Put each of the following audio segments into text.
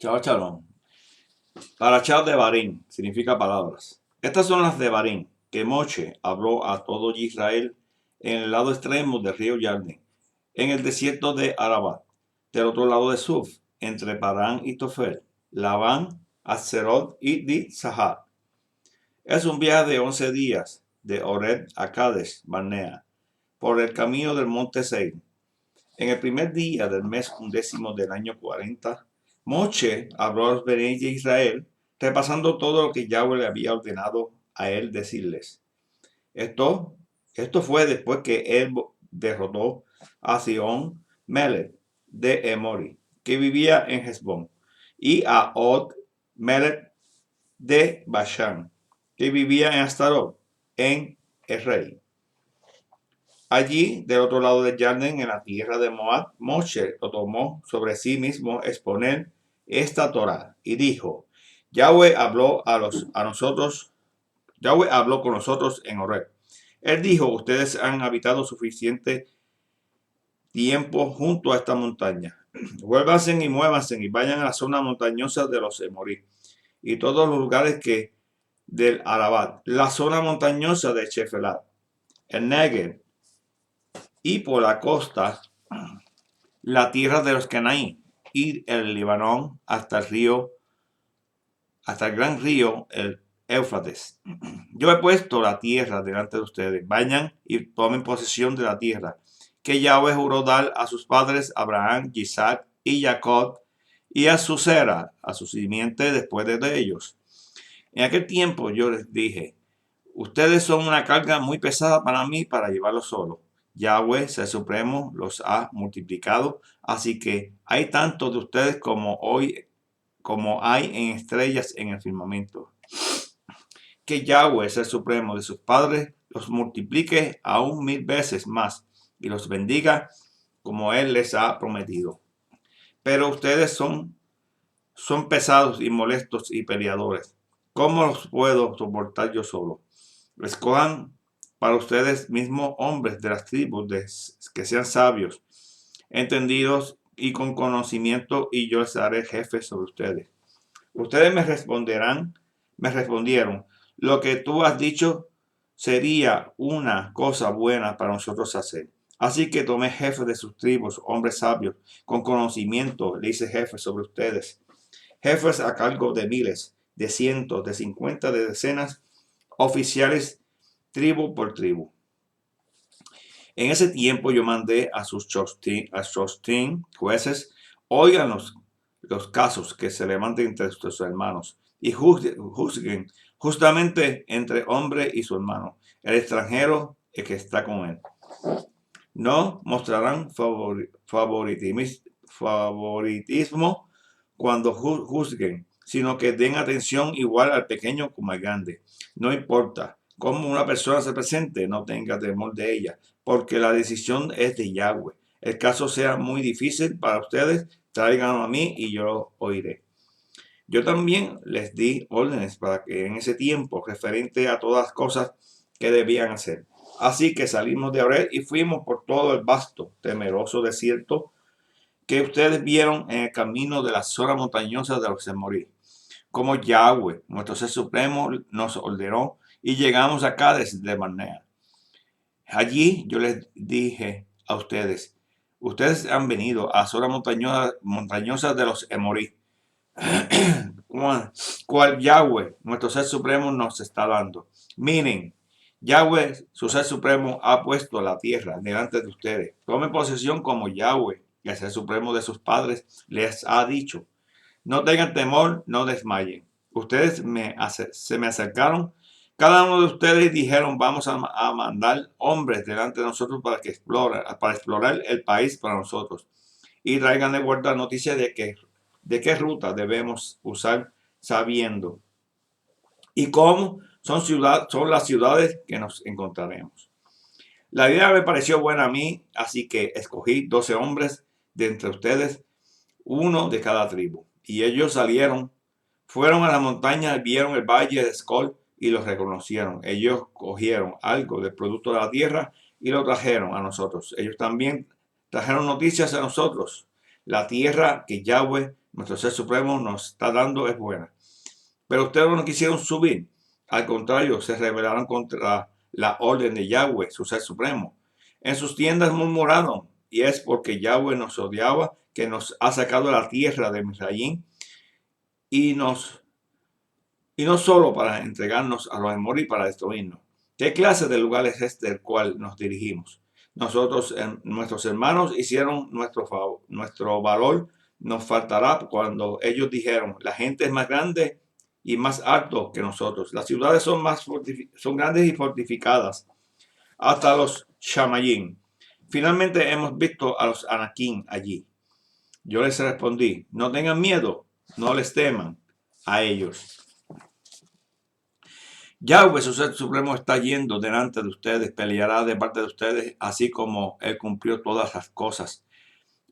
Shalom. Parashat de Barín significa palabras. Estas son las de Barín, que Moshe habló a todo Israel en el lado extremo del río Yarden, en el desierto de Arabá, del otro lado de Suf, entre Parán y Tofel, Labán, Atzerot y Di-Sahar. Es un viaje de 11 días de Oreb a Kadesh Barnea, por el camino del monte Seir. En el primer día del mes 11 del año 40, Moshe habló a los Bnei de Israel, repasando todo lo que Yahweh le había ordenado a él decirles. Esto fue después que él derrotó a Sihón Melech de Emori, que vivía en Hesbón, y a Og Melech de Bashan, que vivía en Astarot, en Edrei. Allí, del otro lado del Yarden, en la tierra de Moab, Moshe lo tomó sobre sí mismo exponer esta Torá y dijo: Yahweh habló con nosotros en Horeb. Él dijo: ustedes han habitado suficiente tiempo junto a esta montaña. Vuélvanse y muévanse y vayan a la zona montañosa de los Emorí y todos los lugares del Arabat, la zona montañosa de Chefelat, el Negev, y por la costa la tierra de los Canaí y el Libanón hasta el gran río, el Éufrates. Yo he puesto la tierra delante de ustedes. Vayan y tomen posesión de la tierra que Yahweh juró dar a sus padres Abraham, Isaac y Jacob, y a su cera, a su simiente después de ellos. En aquel tiempo yo les dije: ustedes son una carga muy pesada para mí para llevarlos solo. Yahweh, el Supremo, los ha multiplicado, así que hay tanto de ustedes como hay en estrellas en el firmamento. Que Yahweh, el Supremo de sus padres, los multiplique aún 1000 veces más y los bendiga como Él les ha prometido. Pero ustedes son pesados y molestos y peleadores. ¿Cómo los puedo soportar yo solo? Escojan para ustedes mismos hombres de las tribus que sean sabios, entendidos y con conocimiento, y yo les haré jefes sobre ustedes. Ustedes me respondieron: lo que tú has dicho sería una cosa buena para nosotros hacer. Así que tomé jefes de sus tribus, hombres sabios, con conocimiento, le hice jefes sobre ustedes. Jefes a cargo de miles, de cientos, de 50, de decenas, oficiales tribu por tribu. En ese tiempo yo mandé a sus shoftim, jueces: oigan los casos que se levanten entre sus hermanos y juzguen justamente entre hombre y su hermano, el extranjero el que está con él. No mostrarán favoritismo cuando juzguen, sino que den atención igual al pequeño como al grande. No importa cómo una persona se presente, no tenga temor de ella, porque la decisión es de Yahweh. El caso sea muy difícil para ustedes, tráiganlo a mí y yo lo oiré. Yo también les di órdenes para que en ese tiempo, referente a todas las cosas que debían hacer. Así que salimos de Oreb y fuimos por todo el vasto, temeroso desierto que ustedes vieron en el camino de la zona montañosa de los Emorí, como Yahweh, nuestro Ser Supremo, nos ordenó, y llegamos a Kadesh de Barnea. Allí yo les dije a ustedes: ustedes han venido a la zona montañosa de los Emorí, cual Yahweh, nuestro Ser Supremo, nos está dando. Miren, Yahweh, su Ser Supremo, ha puesto la tierra delante de ustedes. Tomen posesión como Yahweh, el Ser Supremo de sus padres, les ha dicho. No tengan temor, no desmayen. Ustedes se me acercaron. Cada uno de ustedes dijeron: vamos a mandar hombres delante de nosotros para explorar el país para nosotros. Y traigan de vuelta noticias de qué ruta debemos usar, sabiendo y cómo son las ciudades que nos encontraremos. La idea me pareció buena a mí, así que escogí 12 hombres de entre ustedes, uno de cada tribu. Y ellos fueron a la montaña, vieron el valle de Escol y los reconocieron. Ellos cogieron algo del producto de la tierra y lo trajeron a nosotros. Ellos también trajeron noticias a nosotros. La tierra que Yahweh nuestro Ser Supremo nos está dando es buena. Pero ustedes no quisieron subir. Al contrario, se rebelaron contra la orden de Yahweh, su Ser Supremo. En sus tiendas murmuraron, y es porque Yahweh nos odiaba, que nos ha sacado de la tierra de Misraim, y no solo para entregarnos a los Emori para destruirnos. ¿Qué clase de lugar es este al cual nos dirigimos? Nosotros, nuestros hermanos hicieron nuestro favor, nuestro valor nos faltará cuando ellos dijeron, la gente es más grande y más alto que nosotros. Las ciudades son grandes y fortificadas, hasta los Shamayim. Finalmente hemos visto a los Anakim allí. Yo les respondí, no tengan miedo, no les teman a ellos. Yahweh, su Ser Supremo, está yendo delante de ustedes, peleará de parte de ustedes, así como Él cumplió todas las cosas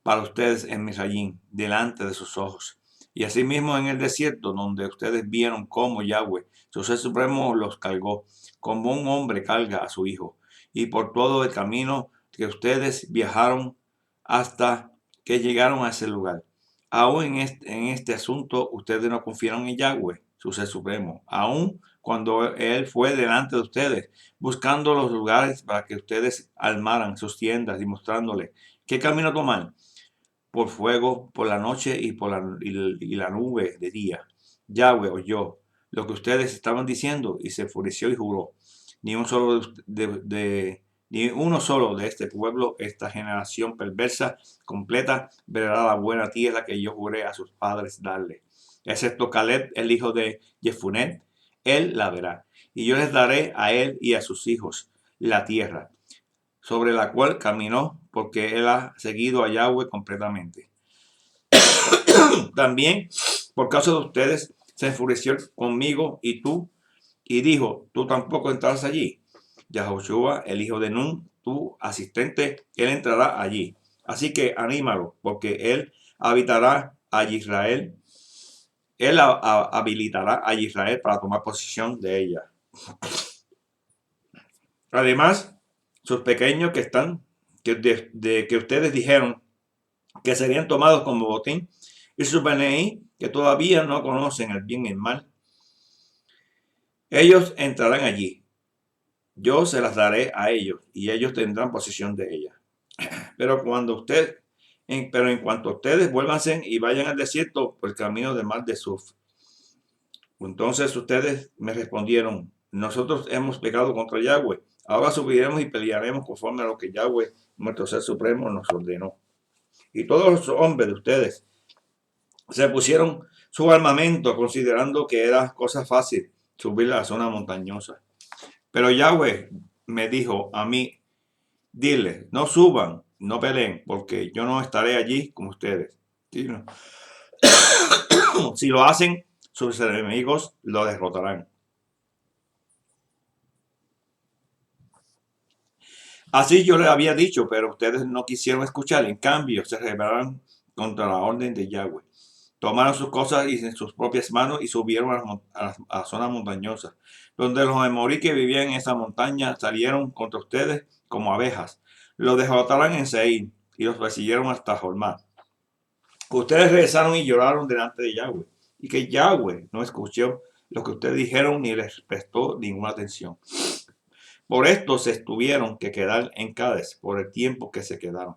para ustedes en Misrayim, delante de sus ojos. Y asimismo en el desierto, donde ustedes vieron cómo Yahweh, su Ser Supremo, los cargó, como un hombre carga a su hijo. Y por todo el camino que ustedes viajaron hasta que llegaron a ese lugar. Aún en este asunto, ustedes no confiaron en Yahweh, su Ser Supremo. Aún cuando Él fue delante de ustedes, buscando los lugares para que ustedes armaran sus tiendas y mostrándoles qué camino tomar, por fuego, por la noche y por la nube de día. Yahweh oyó lo que ustedes estaban diciendo y se enfureció y juró. Ni uno solo de este pueblo, esta generación perversa, completa, verá la buena tierra que yo juré a sus padres darle. Excepto Caleb, el hijo de Jefunet, él la verá. Y yo les daré a él y a sus hijos la tierra, sobre la cual caminó, porque él ha seguido a Yahweh completamente. También, por causa de ustedes, se enfureció conmigo y tú, y dijo, tú tampoco entrarás allí. Yahoshua, el hijo de Nun, tu asistente, él entrará allí. Así que anímalo, porque él habitará a Israel. Él habilitará a Israel para tomar posesión de ella. Además, sus pequeños que están, que ustedes dijeron que serían tomados como botín, y sus Beneí, que todavía no conocen el bien y el mal, ellos entrarán allí. Yo se las daré a ellos, y ellos tendrán posesión de ella. Pero en cuanto ustedes vuélvanse y vayan al desierto por el camino del mar de Suf. Entonces ustedes me respondieron, nosotros hemos pecado contra Yahweh. Ahora subiremos y pelearemos conforme a lo que Yahweh, nuestro Ser Supremo, nos ordenó. Y todos los hombres de ustedes se pusieron su armamento considerando que era cosa fácil subir a la zona montañosa. Pero Yahweh me dijo a mí, dile, no suban, no peleen, porque yo no estaré allí con ustedes. Si lo hacen, sus enemigos lo derrotarán. Así yo les había dicho, pero ustedes no quisieron escuchar. En cambio, se rebelaron contra la orden de Yahweh. Tomaron sus cosas en sus propias manos y subieron a la zona montañosa, donde los Emorí que vivían en esa montaña salieron contra ustedes como abejas. Los derrotaron en Seir y los persiguieron hasta Jormá. Ustedes regresaron y lloraron delante de Yahweh, y que Yahweh no escuchó lo que ustedes dijeron ni les prestó ninguna atención. Por esto se tuvieron que quedar en Cádiz por el tiempo que se quedaron.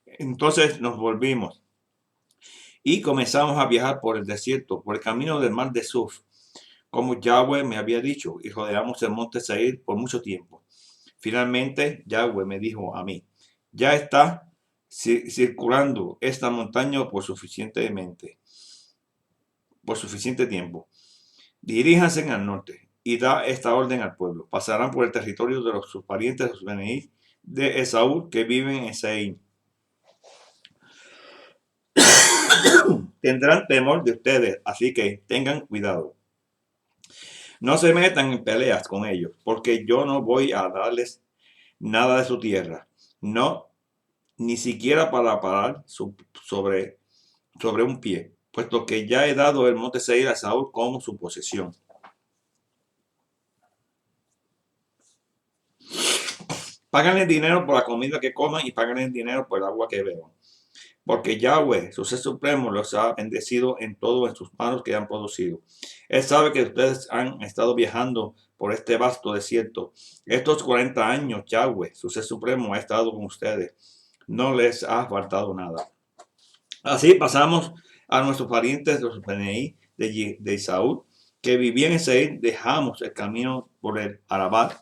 Entonces nos volvimos y comenzamos a viajar por el desierto, por el camino del mar de Suf, como Yahweh me había dicho, y rodeamos el monte Seir por mucho tiempo. Finalmente Yahweh me dijo a mí, ya está circulando esta montaña por suficiente tiempo. Diríjanse al norte y da esta orden al pueblo. Pasarán por el territorio de sus parientes, los Beneí de Esaú, que viven en Seir. Tendrán temor de ustedes, así que tengan cuidado. No se metan en peleas con ellos, porque yo no voy a darles nada de su tierra. No, ni siquiera para parar sobre un pie, puesto que ya he dado el monte Seir a Saúl como su posesión. Páganle dinero por la comida que coman y páganle dinero por el agua que beban. porque Yahweh, su ser supremo, los ha bendecido en todo en sus manos que han producido. Él sabe que ustedes han estado viajando por este vasto desierto. Estos 40 años, Yahweh, su ser supremo, ha estado con ustedes. No les ha faltado nada. Así pasamos a nuestros parientes, los Beneí de Isaú, que vivían en Seir, dejamos el camino por el Arabat.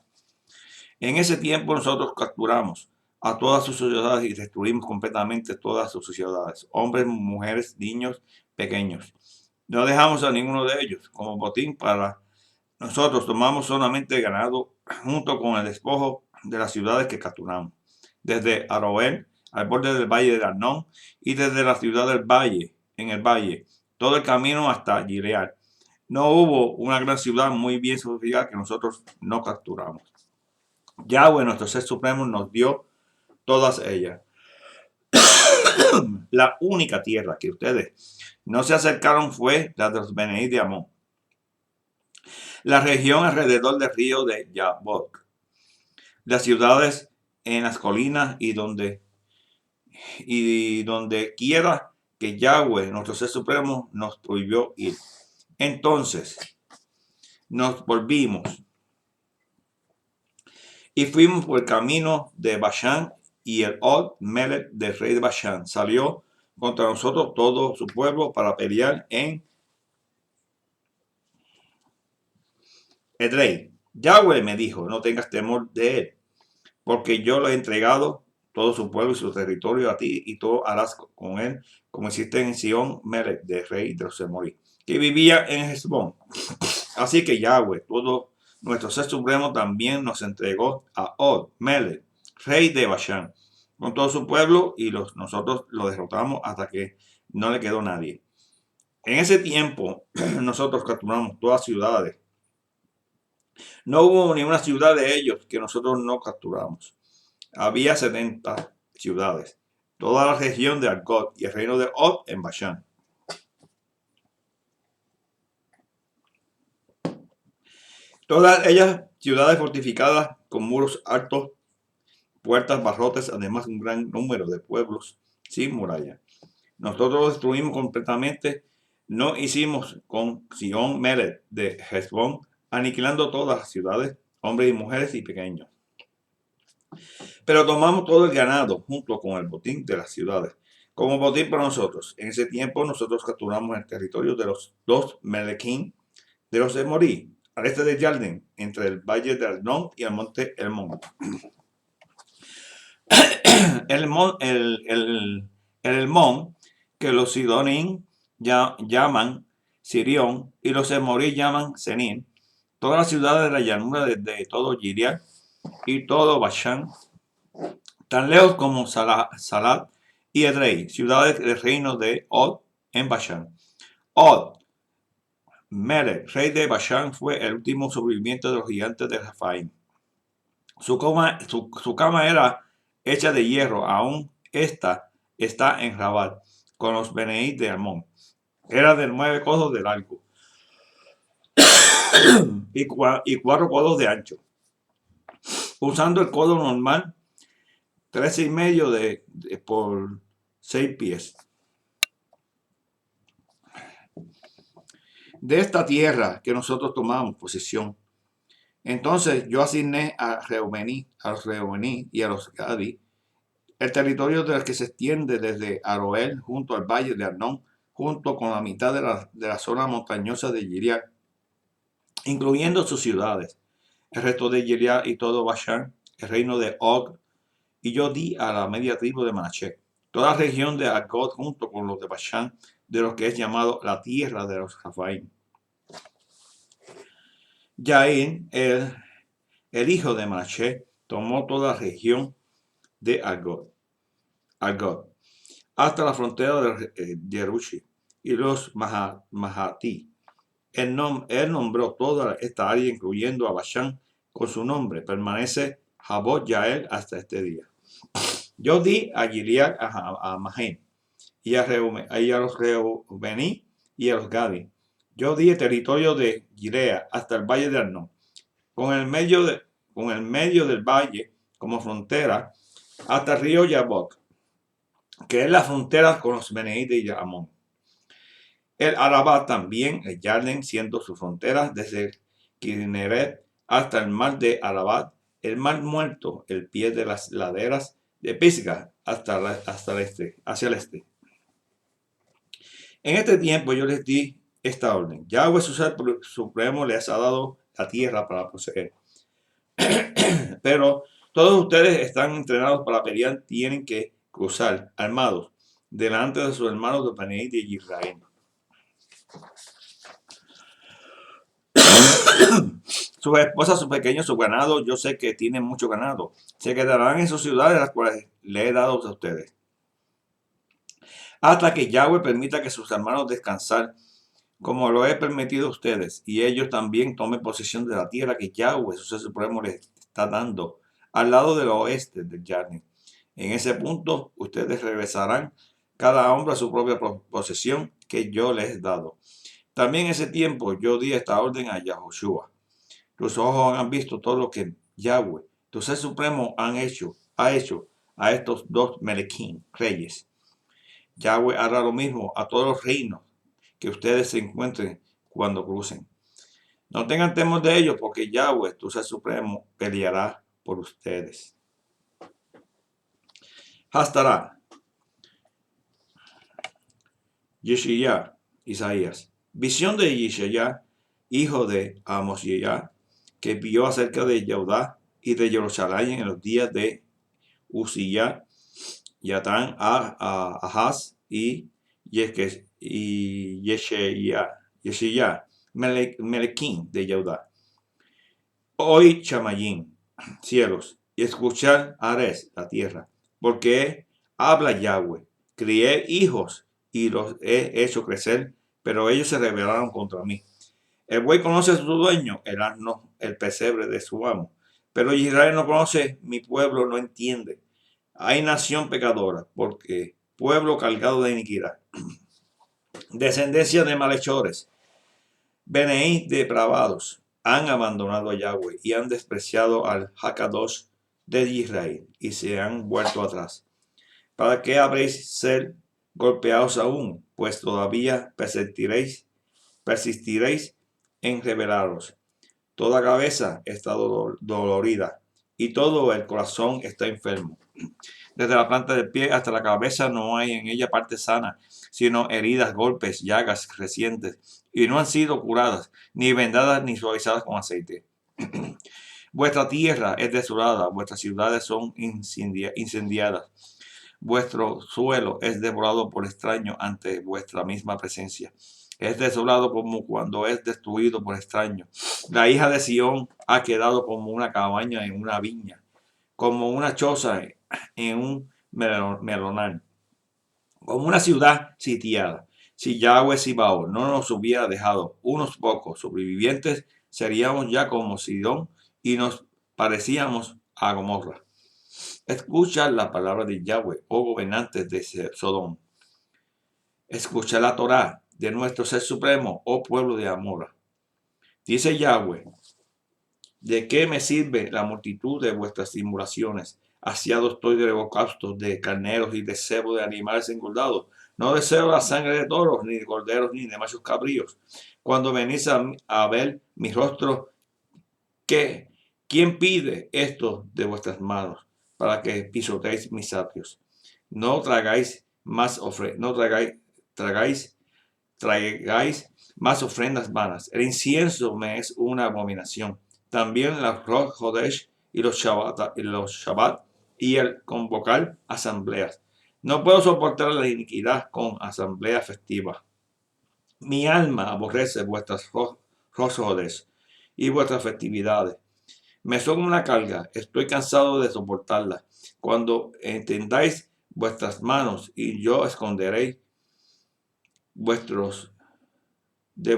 En ese tiempo nosotros capturamos a todas sus ciudades y destruimos completamente todas sus ciudades, hombres, mujeres, niños, pequeños. No dejamos a ninguno de ellos como botín para nosotros. Tomamos solamente ganado junto con el despojo de las ciudades que capturamos, desde Aroer al borde del valle de Arnón y desde la ciudad del valle, en el valle, todo el camino hasta Gilead. No hubo una gran ciudad muy bien fortificada que nosotros no capturamos. Yahweh, nuestro ser supremo, nos dio todas ellas. La única tierra que ustedes no se acercaron fue la de los Beneí de Amón, la región alrededor del río de Yabok, las ciudades en las colinas y donde quiera que Yahweh, nuestro ser supremo, nos prohibió ir. Entonces nos volvimos y fuimos por el camino de Bashán, y el Og Melech del rey de Bashán salió contra nosotros todo su pueblo para pelear en Edrei. Yahweh me dijo, no tengas temor de él, porque yo le he entregado todo su pueblo y su territorio a ti, y tú harás con él como hiciste en Sion Melech del rey de los Emorí, que vivía en Hezbón. Así que Yahweh, todo nuestro ser supremo, también nos entregó a Og Melech, rey de Bashán, con todo su pueblo, y nosotros lo derrotamos hasta que no le quedó nadie. En ese tiempo nosotros capturamos todas ciudades. No hubo ni una ciudad de ellos que nosotros no capturamos. Había 70 ciudades, toda la región de Argod y el reino de Og en Bashán. Todas ellas ciudades fortificadas con muros altos, puertas, barrotes, además un gran número de pueblos sin muralla. Nosotros lo destruimos completamente. No hicimos con Sion Melech de Hezbón, aniquilando todas las ciudades, hombres y mujeres y pequeños. Pero tomamos todo el ganado junto con el botín de las ciudades, como botín para nosotros. En ese tiempo nosotros capturamos el territorio de los dos Melechim de los Emorí, al este de Yarden, entre el valle de Arnón y el monte Hermón. El Hermón, que los Sidonín llaman Sirión y los Emorí llaman Senín, todas las ciudades de la llanura desde todo Gilead y todo Bashán, tan lejos como Salat y Edrei, ciudades del reino de Og en Bashán. Og Melech, rey de Bashán, fue el último sobreviviente de los gigantes de Rafaim. Su cama era hecha de hierro, aún esta está en Rabat, con los Beneí de Amón. Era de 9 codos de largo y 4 codos de ancho, usando el codo normal 13,5 por 6 pies. De esta tierra que nosotros tomamos posesión, entonces yo asigné a los Reubení y a los Gadi el territorio del que se extiende desde Aroer junto al valle de Arnón, junto con la mitad de la zona montañosa de Gilead, incluyendo sus ciudades, el resto de Gilead y todo Bashán, el reino de Og, y yo di a la media tribu de Manashe toda la región de Argod junto con los de Bashán, de los que es llamado la tierra de los Rafaim. Yair, el hijo de Manashe, tomó toda la región de Argod, hasta la frontera de Jerushi y los Mahatí. Él nombró toda esta área, incluyendo a Bashán, con su nombre. Permanece Jabot Yael hasta este día. Yo di a Gilead, a Mahén, y a los Reubení y a los Gadi. Yo di el territorio de Gilead hasta el valle de Arnón, con el medio del valle como frontera, hasta el río Yabok. que es la frontera con los Beneites y Amón. El Arabá también, el Yarden, siendo su frontera desde Kinneret hasta el mar de Arabat, el mar muerto, el pie de las laderas de Pisga hasta el este, hacia el este. En este tiempo yo les di esta orden. Yahweh su ser supremo les ha dado la tierra para poseer. Pero todos ustedes están entrenados para pelear, tienen que cruzar armados delante de sus hermanos de Paneí de Israel. Sus esposas, sus pequeños, su ganado, yo sé que tienen mucho ganado. Se quedarán en sus ciudades, las cuales le he dado a ustedes. Hasta que Yahweh permita que sus hermanos descansar, como lo he permitido a ustedes, y ellos también tomen posesión de la tierra que Yahweh, su ser supremo, les está dando, al lado del oeste del Yarden. En ese punto, ustedes regresarán cada hombre a su propia posesión que yo les he dado. También en ese tiempo yo di esta orden a Yahoshua. Tus ojos han visto todo lo que Yahweh, tu ser supremo, ha hecho a estos dos Melequín, reyes. Yahweh hará lo mismo a todos los reinos que ustedes se encuentren cuando crucen. No tengan temor de ellos, porque Yahweh, tu ser supremo, peleará por ustedes. Hastará. Yeshaya, Isaías. Visión de Yeshaya, hijo de Amosías, que vio acerca de Judá y de Jerusalén en los días de Uzziah, Yatán, Ahaz y Yeshaya, Melequín de Judá. Hoy Chamayín, cielos, y escuchar Ares, la tierra, porque habla Yahweh, crié hijos y los he hecho crecer, pero ellos se rebelaron contra mí. El buey conoce a su dueño, el asno, el pesebre de su amo, pero Israel no conoce, mi pueblo no entiende. Hay nación pecadora, porque pueblo cargado de iniquidad. Descendencia de malhechores, Beneí depravados, han abandonado a Yahweh y han despreciado al Hakadosh de Israel y se han vuelto atrás. ¿Para qué habréis ser golpeados aún? Pues todavía persistiréis en rebelaros. Toda cabeza está dolorida y todo el corazón está enfermo. Desde la planta del pie hasta la cabeza no hay en ella parte sana, sino heridas, golpes, llagas recientes, y no han sido curadas, ni vendadas, ni suavizadas con aceite. Vuestra tierra es desolada, vuestras ciudades son incendiadas. Vuestro suelo es devorado por extraño ante vuestra misma presencia. Es desolado como cuando es destruido por extraño. La hija de Sión ha quedado como una cabaña en una viña, como una choza en un melonal, como una ciudad sitiada. Si Yahweh Sibao no nos hubiera dejado unos pocos sobrevivientes, seríamos ya como Sidón y nos parecíamos a Gomorra. Escucha la palabra de Yahweh, oh gobernantes de Sodom. Escucha la Torá de nuestro Ser Supremo, oh pueblo de Amora. Dice Yahweh, ¿de qué me sirve la multitud de vuestras simulaciones? Hastiado estoy de holocaustos, de carneros y de cebo de animales engordados. No deseo la sangre de toros, ni de corderos, ni de machos cabríos. Cuando venís a ver mi rostro, ¿quién pide esto de vuestras manos para que pisoteéis mis atrios? No tragáis más traigáis más ofrendas vanas. El incienso me es una abominación. También la Rosh Hodesh y los Shabbat y el convocar asambleas. No puedo soportar la iniquidad con asamblea festiva. Mi alma aborrece vuestras Rosh Hodesh y vuestras festividades. Me son una carga, estoy cansado de soportarla. Cuando entendáis vuestras manos y yo esconderé de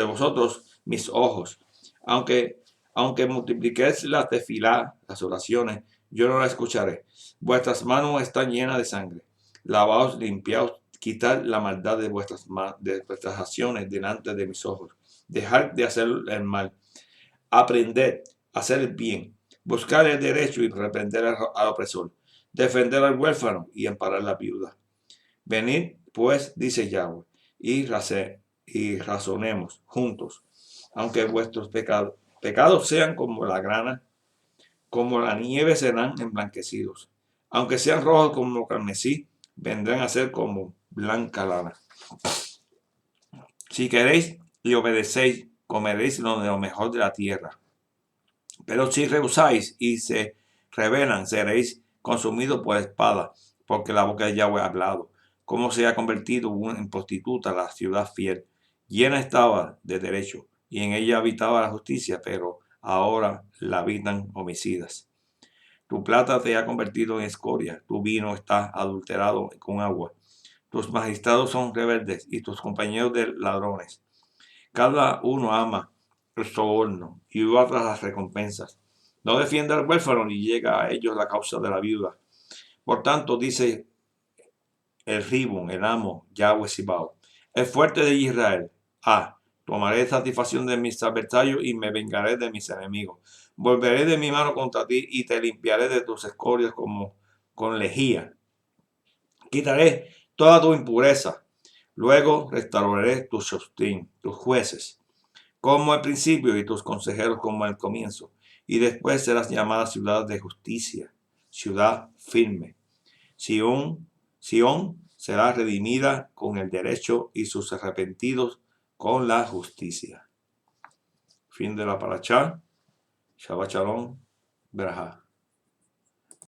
vosotros mis ojos. Aunque multipliquéis las tefilá, las oraciones, yo no la escucharé. Vuestras manos están llenas de sangre. Lavaos, limpiaos, quitad la maldad de vuestras acciones delante de mis ojos. Dejad de hacer el mal. Aprended a hacer el bien. Buscar el derecho y reprender al opresor. defender al huérfano y amparar a la viuda. Venid, pues, dice Yahweh, y razonemos juntos, aunque vuestros pecados sean como la grana, como la nieve serán emblanquecidos, aunque sean rojos como carmesí, vendrán a ser como blanca lana. Si queréis y obedecéis, comeréis lo de lo mejor de la tierra. Pero si rehusáis y se rebelan, seréis consumidos por espada, porque la boca de Yahweh ha hablado. Cómo se ha convertido en prostituta la ciudad fiel. Llena estaba de derecho, y en ella habitaba la justicia, pero ahora la habitan homicidas. Tu plata te ha convertido en escoria, tu vino está adulterado con agua. Tus magistrados son rebeldes y tus compañeros de ladrones. Cada uno ama el soborno y va tras las recompensas. No defiende al huérfano ni llega a ellos la causa de la viuda. Por tanto, dice el Ribón, el amo, Yahweh Sibao, el fuerte de Israel. Tomaré satisfacción de mis adversarios y me vengaré de mis enemigos. Volveré de mi mano contra ti y te limpiaré de tus escorias como con lejía. Quitaré toda tu impureza. Luego restauraré tus shoftim, tus jueces, como al principio y tus consejeros como al comienzo. Y después serás llamada ciudad de justicia, ciudad firme. Sión será redimida con el derecho y sus arrepentidos con la justicia. Fin de la parashá. Shabbat Shalom. Berajá.